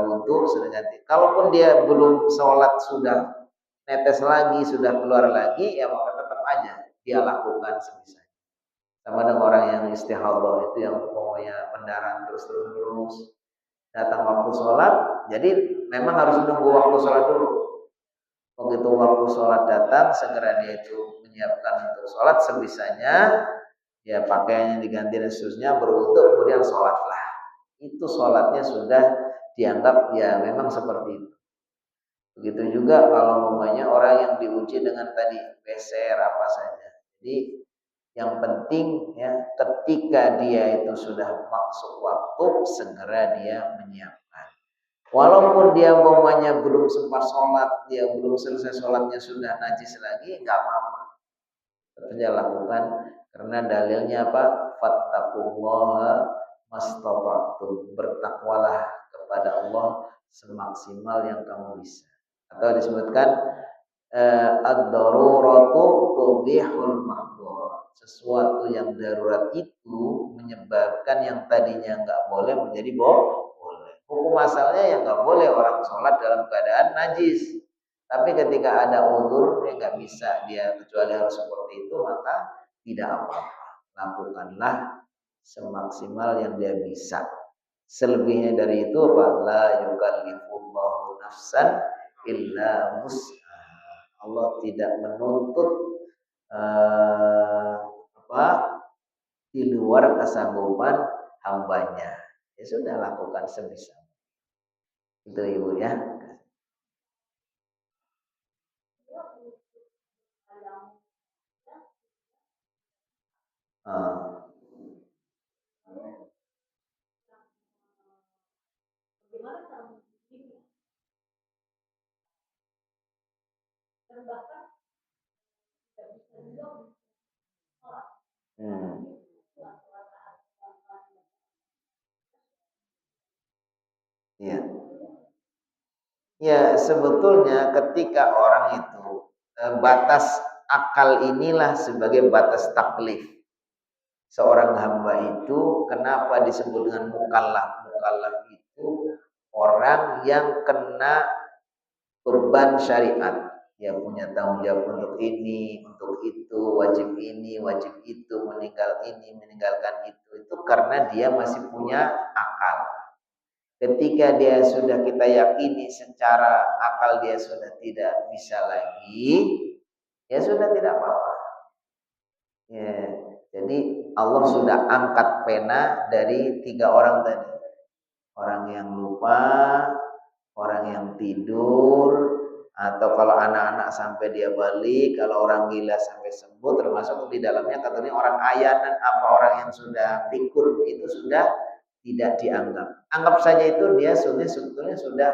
[SPEAKER 2] wudhu, sudah ganti. Kalaupun dia belum sholat sudah netes lagi, sudah keluar lagi, ya maka tetap aja dia lakukan sebisa. Sama dengan orang yang istihadah itu yang pokoknya pendarahan terus datang waktu sholat, jadi memang harus menunggu waktu sholat dulu. Begitu waktu sholat datang, segera dia itu menyiapkan untuk sholat sebisanya, ya pakaiannya diganti dan seterusnya, berwudu, kemudian sholatlah. Itu sholatnya sudah dianggap ya memang seperti itu. Begitu juga kalau umpamanya orang yang diuji dengan tadi beser apa saja. Jadi yang penting ya ketika dia itu sudah masuk waktu, segera dia menyiapkan. Walaupun dia umpamanya belum sempat sholat, dia belum selesai sholatnya sudah najis lagi, nggak apa-apa. Tetap dia lakukan karena dalilnya apa? Fattaqullaha mastata'tum. Bertakwalah kepada Allah semaksimal yang kamu bisa. Atau disebutkan ad-daruratu tubihul mahdhurat. Sesuatu yang darurat itu menyebabkan yang tadinya nggak boleh menjadi boleh. Hukum asalnya yang nggak boleh orang sholat dalam keadaan najis. Tapi ketika ada uzur yang nggak bisa dia kecuali harus seperti itu, maka tidak apa-apa. Lakukanlah semaksimal yang dia bisa. Selebihnya dari itu apa? La yukallifullahu nafsan illa wus'aha. Allah tidak menuntut di luar kesanggupan hambanya. Ya sudah, lakukan sebisa. Itu Ibu ya. Ya. Ya, sebetulnya ketika orang itu batas akal inilah sebagai batas taklif. Seorang hamba itu kenapa disebut dengan mukallaf? Mukallaf itu orang yang kena beban syariat. Dia punya tanggung jawab untuk ini, untuk itu, wajib ini, wajib itu, meninggalkan itu. Itu karena dia masih punya akal. Ketika dia sudah kita yakini secara akal dia sudah tidak bisa lagi, ya sudah tidak apa-apa. Ya, jadi Allah sudah angkat pena dari 3 orang tadi. Orang yang lupa, orang yang tidur, atau kalau anak-anak sampai dia balik, kalau orang gila sampai sembuh, termasuk di dalamnya katanya orang ayanan apa orang yang sudah pikun itu sudah tidak dianggap. Anggap saja itu dia sebetulnya sudah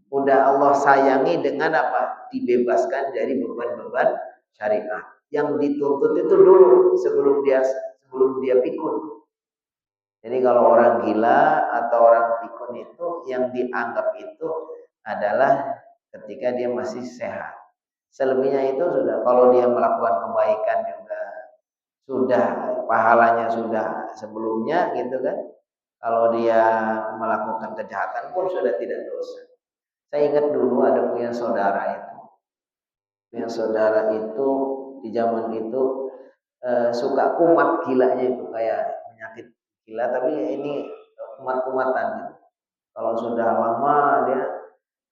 [SPEAKER 2] udah Allah sayangi dengan apa? Dibebaskan dari beban-beban syariat. Yang dituntut itu dulu sebelum dia pikun. Jadi kalau orang gila atau orang pikun itu yang dianggap itu adalah ketika dia masih sehat. Selebihnya itu sudah kalau dia melakukan kebaikan juga sudah pahalanya sudah sebelumnya gitu kan. Kalau dia melakukan kejahatan pun sudah tidak dosa. Saya ingat dulu ada punya saudara itu. Punya saudara itu di zaman itu suka kumat gilanya itu kayak penyakit gila tapi ini kumat-kumatan gitu. Kalau sudah lama dia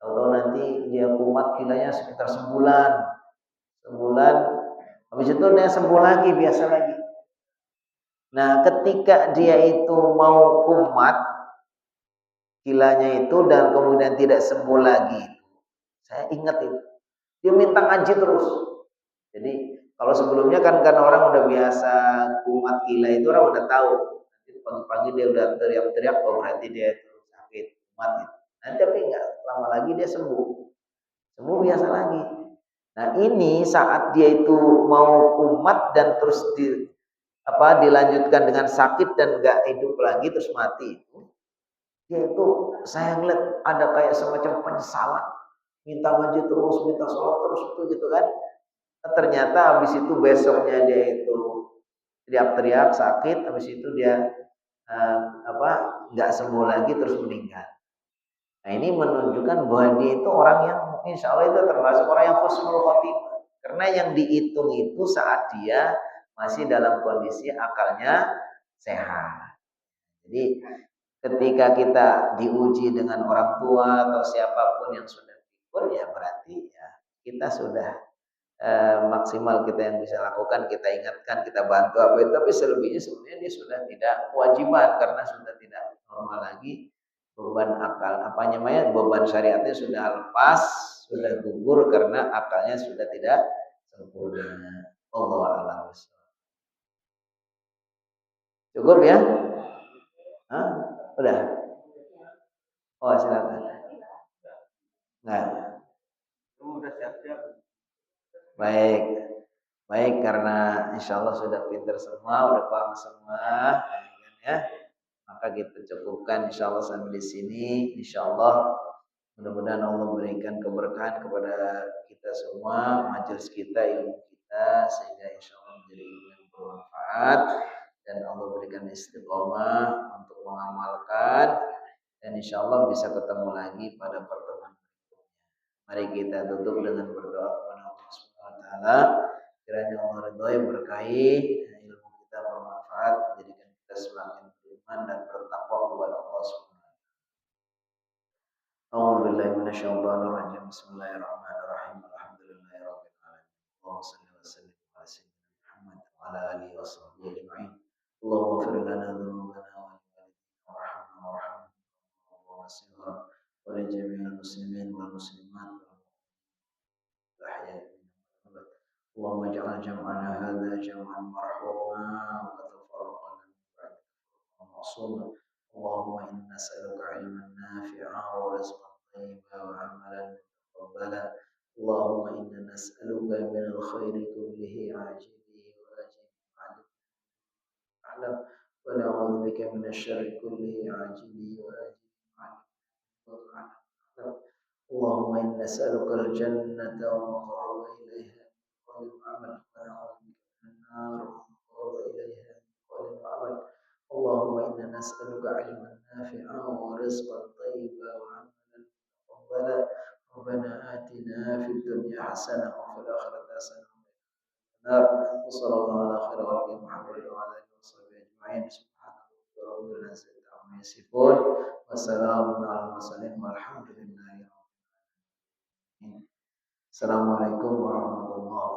[SPEAKER 2] tahu nanti dia kumat gilanya sekitar sebulan. Habis itu dia sembuh lagi biasa lagi. Nah, ketika dia itu mau kumat gilanya itu dan kemudian tidak sembuh lagi, Saya ingat itu. Dia minta ngaji terus. Jadi kalau sebelumnya kan karena orang udah biasa kumat gila itu orang udah tahu. Nanti pagi-pagi dia udah teriak-teriak, oh berarti dia itu sakit kumat gitu. Nanti tapi enggak lama lagi dia sembuh. Sembuh biasa lagi. Nah ini saat dia itu mau kumat dan terus dilanjutkan dengan sakit dan enggak hidup lagi terus mati itu, dia itu saya ngeliat ada kayak semacam penyesalan, minta ngaji terus, minta sholat terus itu gitu kan. Ternyata habis itu besoknya dia itu teriak-teriak sakit, habis itu dia eh, apa nggak sembuh lagi terus meninggal. Nah ini menunjukkan bahwa dia itu orang yang insya Allah itu termasuk orang yang husnul khotimah. Karena yang dihitung itu saat dia masih dalam kondisi akalnya sehat. Jadi ketika kita diuji dengan orang tua atau siapapun yang sudah pikun ya berarti ya kita sudah maksimal kita yang bisa lakukan, kita ingatkan, kita bantu apa itu, tapi selebihnya sebenarnya dia sudah tidak kewajiban karena sudah tidak normal lagi, beban akal apa namanya beban syariatnya sudah lepas, sudah gugur karena akalnya sudah tidak sempurna. Allah a'lam. Cukup ya? Hah? Udah? Oh silakan. Nah,
[SPEAKER 1] Udah siap-siap.
[SPEAKER 2] baik. Baik karena insya Allah sudah pinter semua, udah paham semua, ya. Maka kita cukupkan insya Allah sampai di sini. Insya Allah mudah-mudahan Allah berikan keberkahan kepada kita semua, majelis kita, ilmu kita, sehingga insya Allah menjadi ilmu yang bermanfaat dan Allah berikan istiqomah untuk mengamalkan dan insya Allah bisa ketemu lagi pada pertemuan berikutnya. Mari kita tutup dengan berdoa kepada Allah Subhanahu wa taala. Kiranya Allah ridhoi berkahi ilmu kita bermanfaat menjadikan kita semakin beriman dan bertakwa kepada Allah Subhanahu wa taala. A'udzubillahi minasyaitonir rajim. Bismillahirrahmanirrahim. Alhamdulillahirabbil alamin. Allahumma shalli wa sallim ala sayyidina Muhammad wa ala alihi washabbihi ajma'in. Allahumma ighfir lana dzunubana wa liwalidina warhamna warhamna wa nasihna wa li jami'il muslimin wal muslimat wal ahya'i minhum. اللهم اجعل جمعنا هذا جمعا مرحوما وتفرقنا من بعده معصوما. اللهم إنا نسألك علما نافعا ورزقا طيبا وعملا متقبلا. اللهم إنا نسألك من الخير كله عاجله وآجله علم ونعوذ بك من الشر كله عاجله وآجله علم. اللهم إنا نسألك الجنة وما قرب إليها قول وعمل ونعوذ بك من النار وما قرب إليها قول وعمل. اللهم إنا نسألك علما نافعا ورزقا طيبا وعملا متقبلا. ربنا آتنا في الدنيا حسنة وفي الآخرة حسنة وقنا النار. وصلى الله على خير خلق محمد وعلى آله وصحبه أجمعين. سبحان رب العزة عما يصفون وسلام على المرسلين والحمد لله رب العالمين. Assalamualaikum warahmatullahi wabarakatuh.